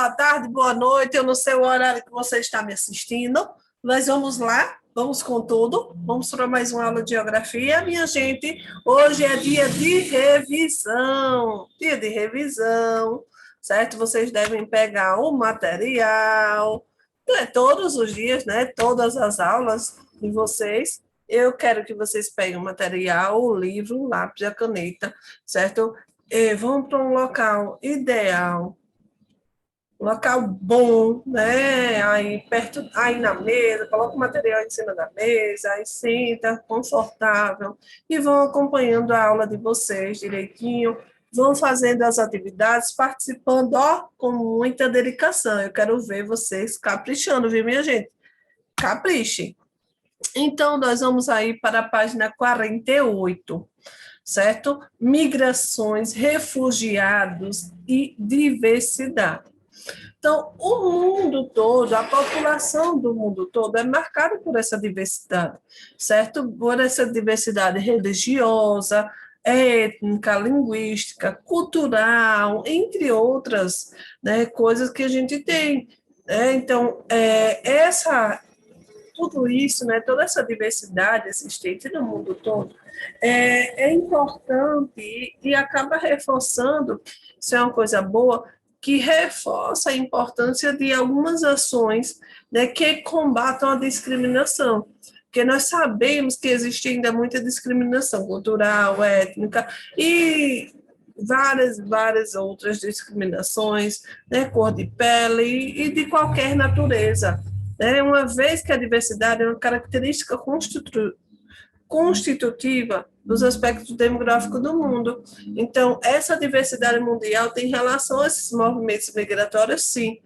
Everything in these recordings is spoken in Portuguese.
boa tarde, boa noite, eu não sei o horário que você está me assistindo, mas vamos lá, vamos com tudo, vamos para mais uma aula de Geografia. Minha gente, hoje é dia de revisão, certo? Vocês devem pegar o material, todos os dias, né? Todas as aulas de vocês. Eu quero que vocês peguem o material, o livro, o lápis e a caneta, certo? E vão para um local ideal, um local bom, né? Aí perto, aí na mesa, coloca o material em cima da mesa, aí senta, confortável, e vão acompanhando a aula de vocês direitinho, vão fazendo as atividades, participando, ó, com muita dedicação. Eu quero ver vocês caprichando, viu, minha gente? Caprichem. Então, nós vamos aí para a página 48, certo? Migrações, refugiados e diversidade. Então, o mundo todo, a população do mundo todo é marcada por essa diversidade, certo? Por essa diversidade religiosa, étnica, linguística, cultural, entre outras, né, coisas que a gente tem. Então, tudo isso, né, toda essa diversidade existente no mundo todo, é importante e acaba reforçando, isso é uma coisa boa, que reforça a importância de algumas ações, né, que combatam a discriminação. Porque nós sabemos que existe ainda muita discriminação cultural, étnica e várias outras discriminações, né, cor de pele e de qualquer natureza. Uma vez que a diversidade é uma característica constitutiva dos aspectos demográficos do mundo. Então, essa diversidade mundial tem relação a esses movimentos migratórios, sim.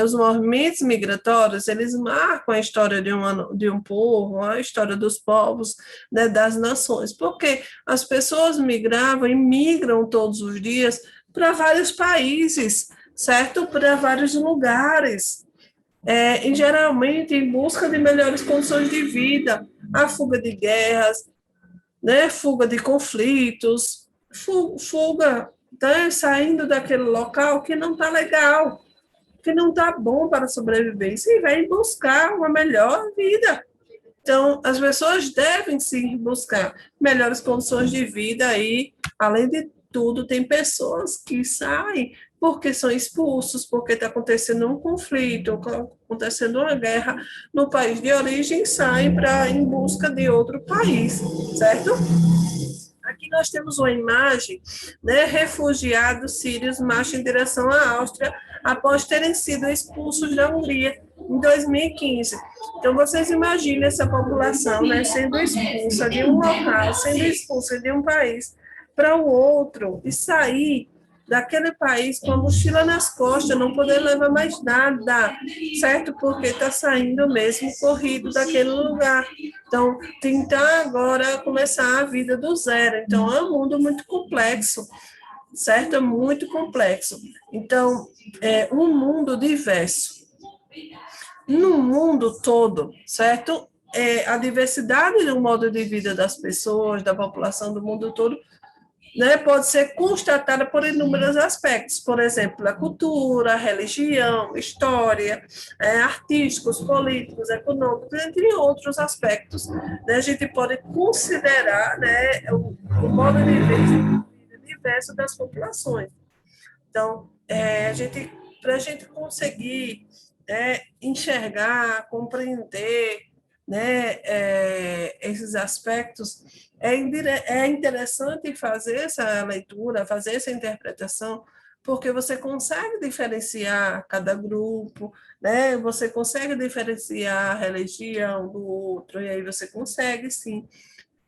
Os movimentos migratórios, eles marcam a história de um povo, a história dos povos, né, das nações, porque as pessoas migravam e migram todos os dias para vários países, certo? Para vários lugares. E geralmente em busca de melhores condições de vida, a fuga de guerras, né, fuga de conflitos, fuga, né, saindo daquele local que não está legal, que não está bom para a sobrevivência, e vem buscar uma melhor vida. Então, as pessoas devem sim buscar melhores condições de vida e, além de tudo, tem pessoas que saem porque são expulsos, porque está acontecendo um conflito, acontecendo uma guerra no país de origem, saem em busca de outro país, certo? Aqui nós temos uma imagem, né, refugiados sírios marcham em direção à Áustria após terem sido expulsos da Hungria em 2015. Então, vocês imaginem essa população, né, sendo expulsa de um local, sendo expulsa de um país para o outro e sair daquele país com a mochila nas costas, não poder levar mais nada, certo? Porque está saindo mesmo corrido daquele lugar. Então, tentar agora começar a vida do zero. Então, é um mundo muito complexo, certo? É muito complexo. Então, é um mundo diverso. No mundo todo, certo? A diversidade do modo de vida das pessoas, da população do mundo todo, né, pode ser constatada por inúmeros aspectos, por exemplo, a cultura, a religião, história, artísticos, políticos, econômicos, entre outros aspectos. Né, a gente pode considerar, né, o modo de vida diverso das populações. Então, para a gente conseguir, enxergar, compreender, né, esses aspectos, é interessante fazer essa leitura, fazer essa interpretação, porque você consegue diferenciar cada grupo, né? Você consegue diferenciar a religião do outro, e aí você consegue, sim,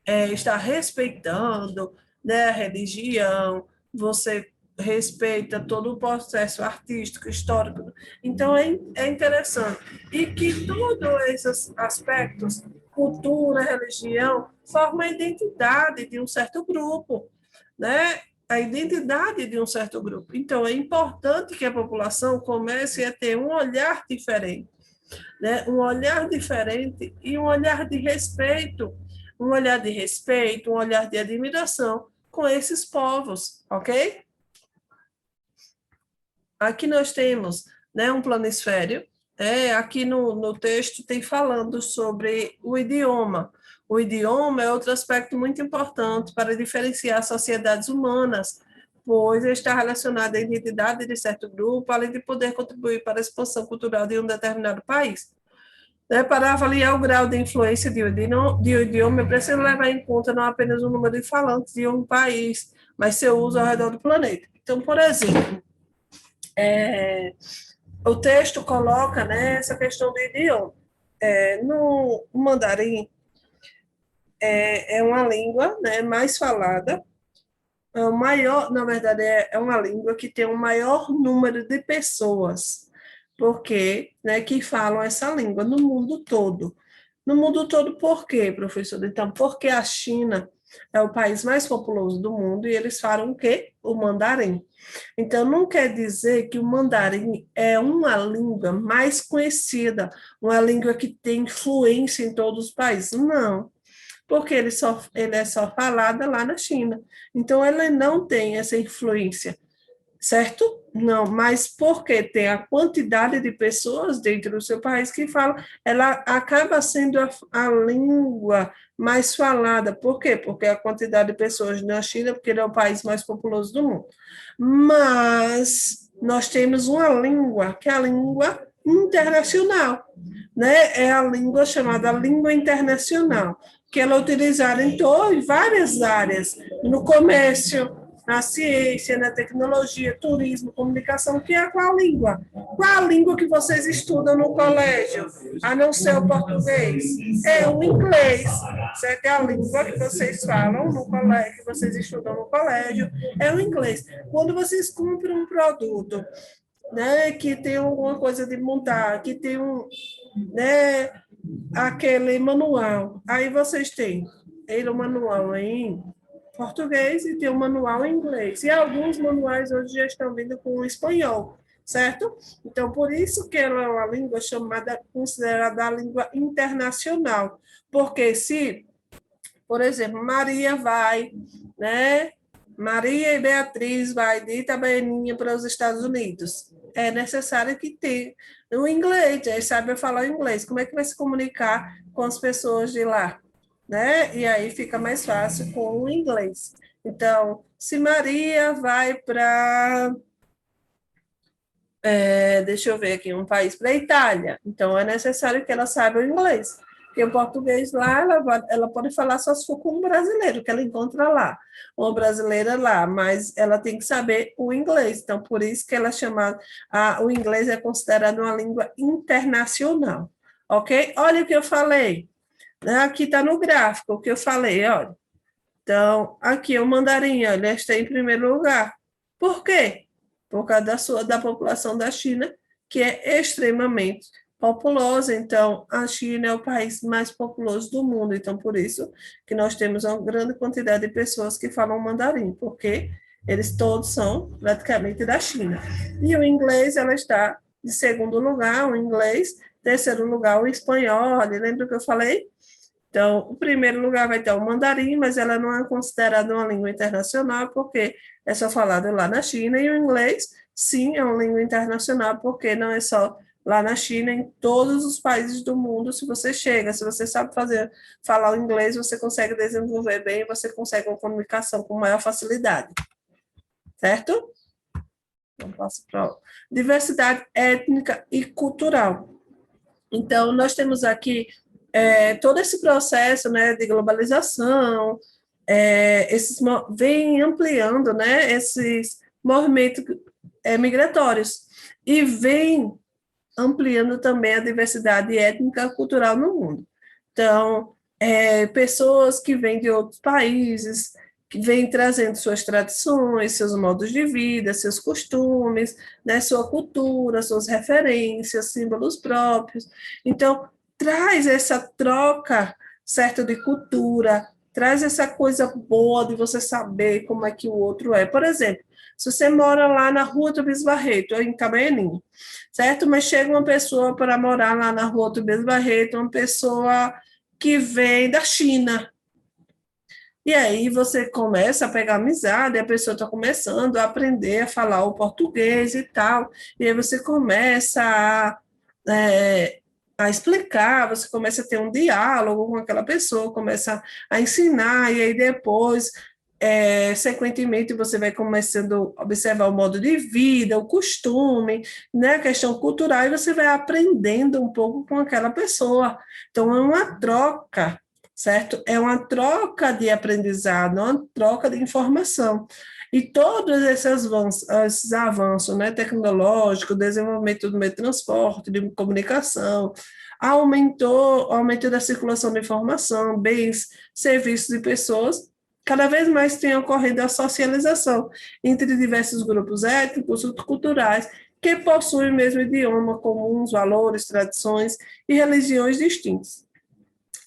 estar respeitando, né, a religião, você respeita todo o processo artístico, histórico. Então, é interessante. E que todos esses aspectos, cultura, religião, formam a identidade de um certo grupo, né? A identidade de um certo grupo. Então, é importante que a população comece a ter um olhar diferente, né? Um olhar diferente e um olhar de respeito, um olhar de admiração com esses povos, ok? aqui nós temos, né, um planisfério. Aqui no texto tem falando sobre o idioma. O idioma é outro aspecto muito importante para diferenciar sociedades humanas, pois está relacionado à identidade de certo grupo, além de poder contribuir para a expansão cultural de um determinado país. Para avaliar o grau de influência de um idioma, é preciso levar em conta não apenas o número de falantes de um país, mas seu uso ao redor do planeta. Então, por exemplo, o texto coloca, né, essa questão do idioma. No mandarim, é uma língua, né, mais falada, na verdade, é uma língua que tem um maior número de pessoas, porque, né, que falam essa língua no mundo todo. No mundo todo, por quê, professor? Então, porque a China é o país mais populoso do mundo e eles falam o quê? O mandarim. Então, não quer dizer que o mandarim é uma língua mais conhecida, uma língua que tem influência em todos os países. Não, porque ele é só falado lá na China. Então, ele não tem essa influência, certo? Não, mas porque tem a quantidade de pessoas dentro do seu país que falam, ela acaba sendo a língua mais falada. Por quê? Porque a quantidade de pessoas na China, porque ele é o país mais populoso do mundo. Mas nós temos uma língua, que é a língua internacional, né? É a língua chamada língua internacional, que ela é utilizada em várias áreas, no comércio, na ciência, na tecnologia, turismo, comunicação, que é qual língua? Qual a língua que vocês estudam no colégio, a não ser o português? É o inglês, certo? É a língua que vocês falam no colégio, que vocês estudam no colégio, é o inglês. Quando vocês compram um produto, né, que tem alguma coisa de montar, que tem né, aquele manual, aí vocês têm o manual em português e tem um manual em inglês. E alguns manuais hoje já estão vindo com o espanhol, certo? Então, por isso que ela é uma língua considerada a língua internacional. Porque se, por exemplo, Maria vai, né? Maria e Beatriz vai de Itabaianinha para os Estados Unidos. É necessário que tenha o inglês, eles sabem falar inglês. Como é que vai se comunicar com as pessoas de lá? Né? E aí fica mais fácil com o inglês. Então, se Maria vai para, deixa eu ver aqui, um país para a Itália, então é necessário que ela saiba o inglês. Porque o português lá, ela pode falar só se for com um brasileiro, que ela encontra lá, uma brasileira lá, mas ela tem que saber o inglês. Então, por isso que ela é chamada, o inglês é considerado uma língua internacional. Ok? Olha o que eu falei. Aqui está no gráfico o que eu falei, olha. Então, aqui é o mandarim, olha, ele está em primeiro lugar. Por quê? Por causa da população da China, que é extremamente populosa. Então, a China é o país mais populoso do mundo. Então, por isso que nós temos uma grande quantidade de pessoas que falam mandarim, porque eles todos são praticamente da China. E o inglês, ela está em segundo lugar, o inglês, terceiro lugar, o espanhol. Lembra que eu falei? Então, o primeiro lugar vai ter o mandarim, mas ela não é considerada uma língua internacional, porque é só falado lá na China, e o inglês, sim, é uma língua internacional, porque não é só lá na China, em todos os países do mundo, se você chega, se você sabe falar o inglês, você consegue desenvolver bem, você consegue uma comunicação com maior facilidade, certo? Então, passo para diversidade étnica e cultural. Então, nós temos aqui todo esse processo, né, de globalização, vem ampliando, né, esses movimentos migratórios e vem ampliando também a diversidade étnica e cultural no mundo. Então, pessoas que vêm de outros países, que vêm trazendo suas tradições, seus modos de vida, seus costumes, né, sua cultura, suas referências, símbolos próprios. Então, traz essa troca, certo, de cultura, traz essa coisa boa de você saber como é que o outro é. Por exemplo, se você mora lá na Rua do Bisbarreto, em Itabaianinha, certo? Mas chega uma pessoa para morar lá na Rua do Bisbarreto, uma pessoa que vem da China. E aí você começa a pegar amizade, e a pessoa está começando a aprender a falar o português e tal, e aí você começa é, a explicar, você começa a ter um diálogo com aquela pessoa, começa a ensinar, e aí depois, sequentemente, você vai começando a observar o modo de vida, o costume, né, a questão cultural, e você vai aprendendo um pouco com aquela pessoa. Então, é uma troca, certo? É uma troca de aprendizado, uma troca de informação. E todos esses avanços, né, tecnológicos, desenvolvimento do meio de transporte, de comunicação, aumento da circulação de informação, bens, serviços e pessoas, cada vez mais tem ocorrido a socialização entre diversos grupos étnicos e culturais que possuem o mesmo idioma, comuns, valores, tradições e religiões distintas.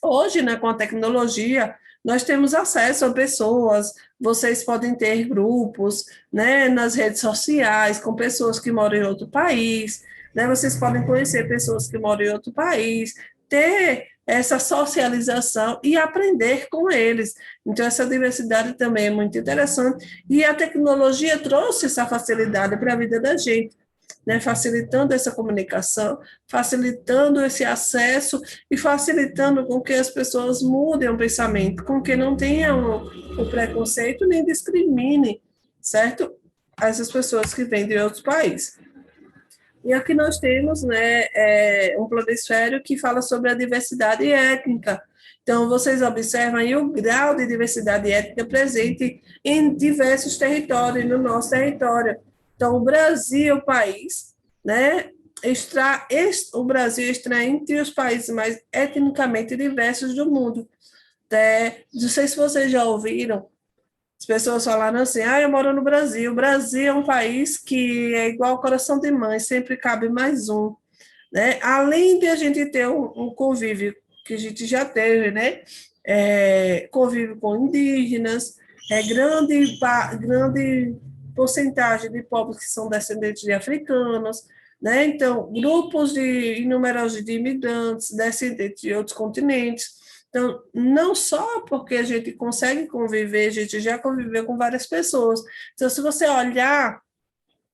Hoje, né, com a tecnologia, nós temos acesso a pessoas, vocês podem ter grupos, né, nas redes sociais, com pessoas que moram em outro país, né, vocês podem conhecer pessoas que moram em outro país, ter essa socialização e aprender com eles. Então, essa diversidade também é muito interessante, e a tecnologia trouxe essa facilidade para a vida da gente, né, facilitando essa comunicação, facilitando esse acesso e facilitando com que as pessoas mudem o pensamento, com que não tenham o preconceito nem discrimine, certo? Essas pessoas que vêm de outros países. E aqui nós temos, né, um planisfério que fala sobre a diversidade étnica. Então, vocês observam aí o grau de diversidade étnica presente em diversos territórios, no nosso território. Então, o Brasil, o país, né, o Brasil está entre os países mais etnicamente diversos do mundo. Não sei se vocês já ouviram as pessoas falaram assim, eu moro no Brasil. O Brasil é um país que é igual ao coração de mãe, sempre cabe mais um, né? Além de a gente ter um convívio que a gente já teve, né? Convívio com indígenas, grande porcentagem de povos que são descendentes de africanos, né? Então, grupos inúmeros de imigrantes, descendentes de outros continentes. Então, não só porque a gente consegue conviver, a gente já conviveu com várias pessoas. Então, se você olhar,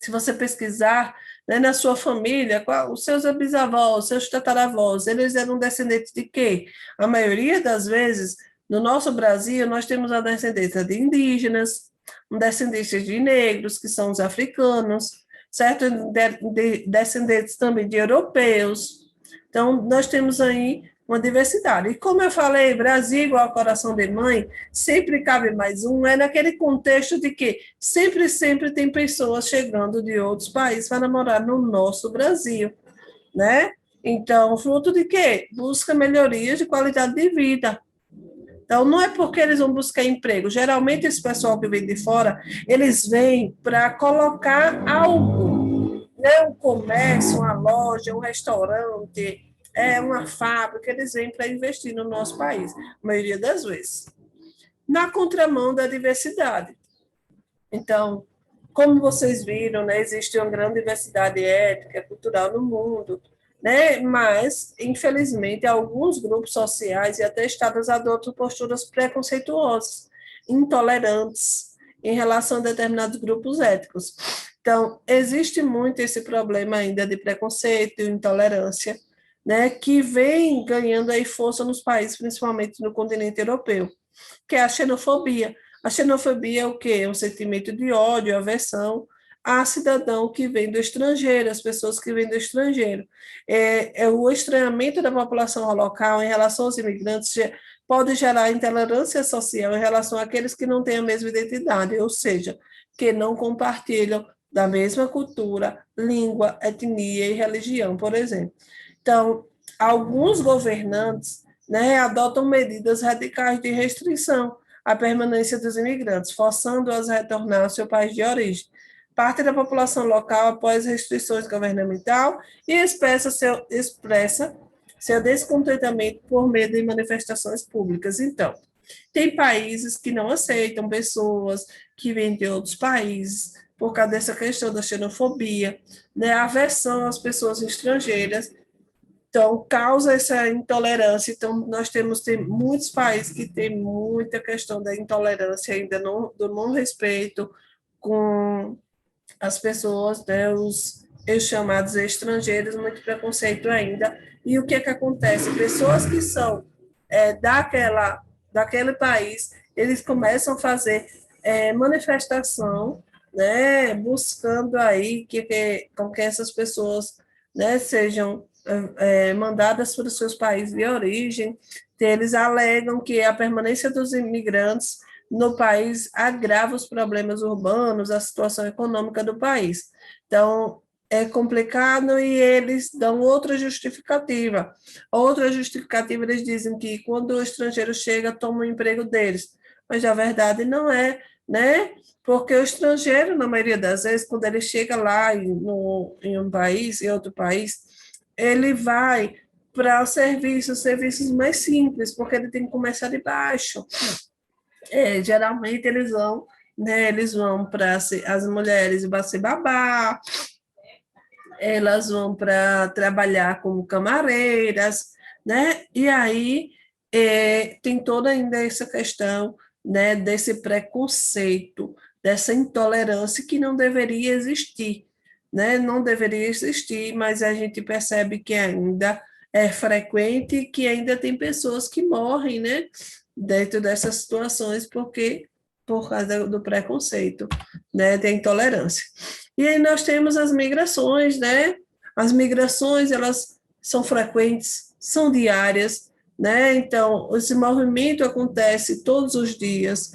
se você pesquisar, né, na sua família, os seus bisavós, seus tataravós, eles eram descendentes de quê? A maioria das vezes, no nosso Brasil, nós temos a descendência de indígenas, descendência de negros, que são os africanos, certo? Descendentes também de europeus. Então, nós temos aí uma diversidade. E como eu falei, Brasil igual ao coração de mãe, sempre cabe mais um, é naquele contexto de que sempre tem pessoas chegando de outros países para morar no nosso Brasil, né? Então, fruto de quê? Busca melhorias de qualidade de vida. Então, não é porque eles vão buscar emprego. Geralmente, esse pessoal que vem de fora, eles vêm para colocar algo, né? Um comércio, uma loja, um restaurante, uma fábrica, eles vêm para investir no nosso país, a maioria das vezes. Na contramão da diversidade. Então, como vocês viram, né, existe uma grande diversidade étnica, cultural no mundo, né, mas, infelizmente, alguns grupos sociais e até estados adotam posturas preconceituosas, intolerantes em relação a determinados grupos étnicos. Então, existe muito esse problema ainda de preconceito e intolerância, né, que vem ganhando aí força nos países, principalmente no continente europeu, que é a xenofobia. A xenofobia é o quê? É um sentimento de ódio, aversão a cidadão que vem do estrangeiro, as pessoas que vêm do estrangeiro. O estranhamento da população local em relação aos imigrantes pode gerar intolerância social em relação àqueles que não têm a mesma identidade, ou seja, que não compartilham da mesma cultura, língua, etnia e religião, por exemplo. Então, alguns governantes, né, adotam medidas radicais de restrição à permanência dos imigrantes, forçando-os a retornar ao seu país de origem. Parte da população local após restrições governamentais e expressa seu descontentamento por meio de manifestações públicas. Então, tem países que não aceitam pessoas que vêm de outros países por causa dessa questão da xenofobia, né, a aversão às pessoas estrangeiras. Então, causa essa intolerância. Então, nós tem muitos países que têm muita questão da intolerância ainda, do não respeito com as pessoas, né, os chamados estrangeiros, muito preconceito ainda. E o que é que acontece? Pessoas que são daquele país, eles começam a fazer manifestação, né, buscando aí com que essas pessoas, né, sejam mandadas para os seus países de origem. Eles alegam que a permanência dos imigrantes no país agrava os problemas urbanos, a situação econômica do país. Então, é complicado e eles dão outra justificativa. Outra justificativa, eles dizem que quando o estrangeiro chega, toma o emprego deles. Mas a verdade não é, né? Porque o estrangeiro, na maioria das vezes, quando ele chega lá em um país, em outro país, ele vai para serviços mais simples, porque ele tem que começar de baixo. Geralmente eles vão, né, eles vão para as mulheres para ser babá, elas vão para trabalhar como camareiras, né? E aí tem toda ainda essa questão, né, desse preconceito, dessa intolerância que não deveria existir, né? Não deveria existir, mas a gente percebe que ainda é frequente e que ainda tem pessoas que morrem, né, dentro dessas situações por causa do preconceito, né, da intolerância. E aí nós temos as migrações, né? As migrações, elas são frequentes, são diárias, né? Então, esse movimento acontece todos os dias.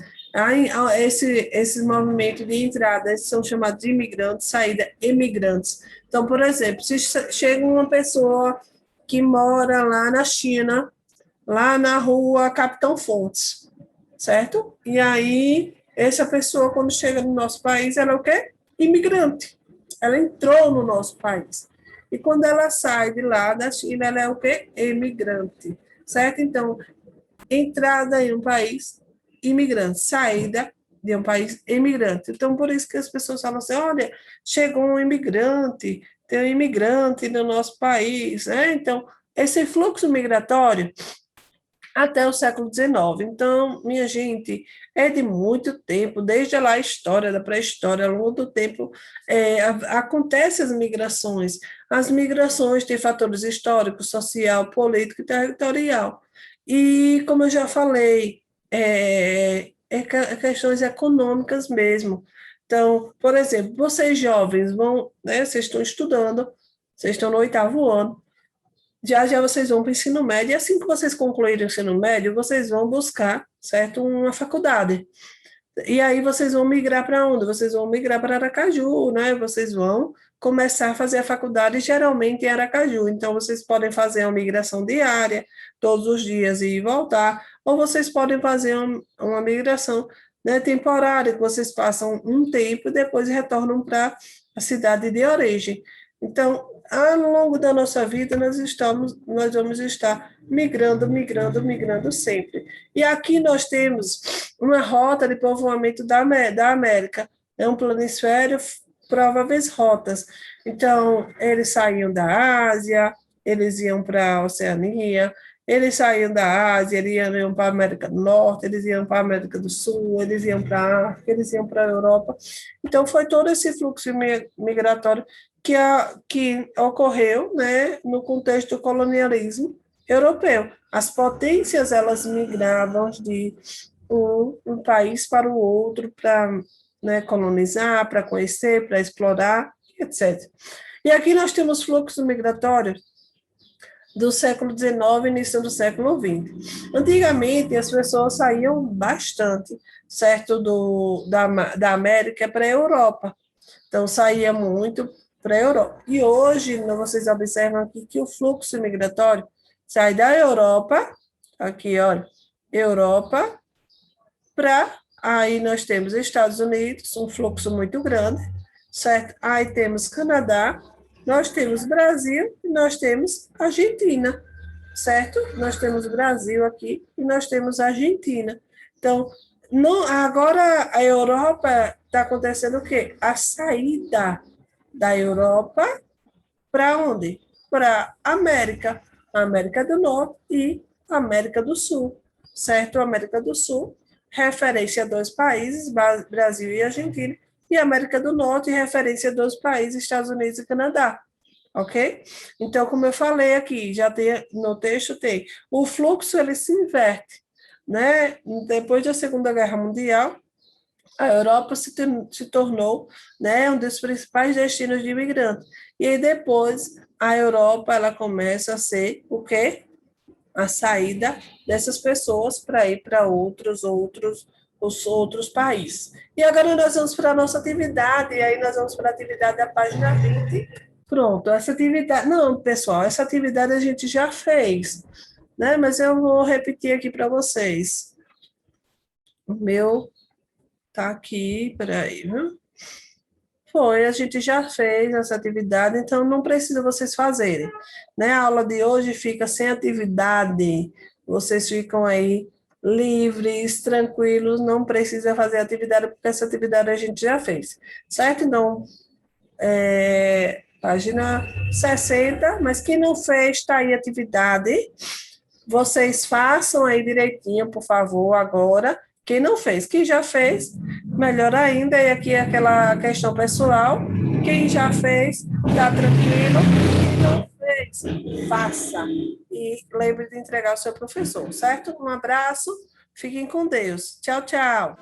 Esse movimento de entrada, esses são chamados de imigrantes, saída, imigrantes. Então, por exemplo, se chega uma pessoa que mora lá na China, lá na rua Capitão Fontes, certo? E aí, essa pessoa, quando chega no nosso país, ela é o quê? Imigrante. Ela entrou no nosso país. E quando ela sai de lá da China, ela é o quê? Imigrante, certo? Então, entrada em um país, imigrante. Saída de um país, imigrante. Então, por isso que as pessoas falam assim, olha, chegou um imigrante, tem um imigrante no nosso país, né? Então, esse fluxo migratório até o século XIX. Então, minha gente, é de muito tempo, desde lá a história, da pré-história, ao longo do tempo, acontecem as migrações. As migrações têm fatores históricos, social, político e territorial. E, como eu já falei, questões econômicas mesmo. Então, por exemplo, vocês jovens vão, né, vocês estão estudando, vocês estão no 8º ano, já vocês vão para o ensino médio, e assim que vocês concluírem o ensino médio, vocês vão buscar, certo, uma faculdade. E aí vocês vão migrar para onde? Vocês vão migrar para Aracaju, né? Vocês vão começar a fazer a faculdade geralmente em Aracaju. Então, vocês podem fazer uma migração diária, todos os dias e voltar, ou vocês podem fazer uma migração, né, temporária, que vocês passam um tempo e depois retornam para a cidade de origem. Então, ao longo da nossa vida, nós vamos estar migrando sempre. E aqui nós temos uma rota de povoamento da América, é um planisfério, prováveis rotas. Então, eles saíam da Ásia, eles iam para a Oceania, eles saíam da Ásia, eles iam para a América do Norte, eles iam para a América do Sul, eles iam para a África, eles iam para a Europa. Então, foi todo esse fluxo migratório que ocorreu, né, no contexto do colonialismo europeu. As potências, elas migravam de um país para o outro para, né, colonizar, para conhecer, para explorar, etc. E aqui nós temos fluxos migratórios do século XIX e início do século XX. Antigamente, as pessoas saíam bastante, certo, da América para a Europa. Então, saía muito para a Europa. E hoje, vocês observam aqui que o fluxo migratório sai da Europa, aqui, olha, Europa, aí nós temos Estados Unidos, um fluxo muito grande, certo? Aí temos Canadá, nós temos Brasil e nós temos Argentina, certo? Nós temos Brasil aqui e nós temos Argentina. Então, agora a Europa está acontecendo o quê? A saída da Europa para onde? Para a América. América do Norte e América do Sul, certo? América do Sul, referência a dois países, Brasil e Argentina, e América do Norte, referência a dois países, Estados Unidos e Canadá, ok? Então, como eu falei aqui, já tem, no texto tem, o fluxo ele se inverte, né? Depois da Segunda Guerra Mundial, a Europa se tornou, né, um dos principais destinos de imigrantes. E aí depois a Europa ela começa a ser o quê? A saída dessas pessoas para ir para os outros países. E agora nós vamos para a nossa atividade, e aí nós vamos para a atividade da página 20. Pronto, essa atividade. Não, pessoal, essa atividade a gente já fez, né? Mas eu vou repetir aqui para vocês. O meu tá aqui, peraí, viu? Foi, a gente já fez essa atividade, então não precisa vocês fazerem, né? A aula de hoje fica sem atividade, vocês ficam aí livres, tranquilos, não precisa fazer atividade, porque essa atividade a gente já fez, certo? Então, página 60, mas quem não fez, está aí a atividade, vocês façam aí direitinho, por favor, agora. Quem não fez, quem já fez, melhor ainda. E aqui é aquela questão pessoal. Quem já fez, está tranquilo. Quem não fez, faça. E lembre de entregar ao seu professor, certo? Um abraço, fiquem com Deus. Tchau, tchau.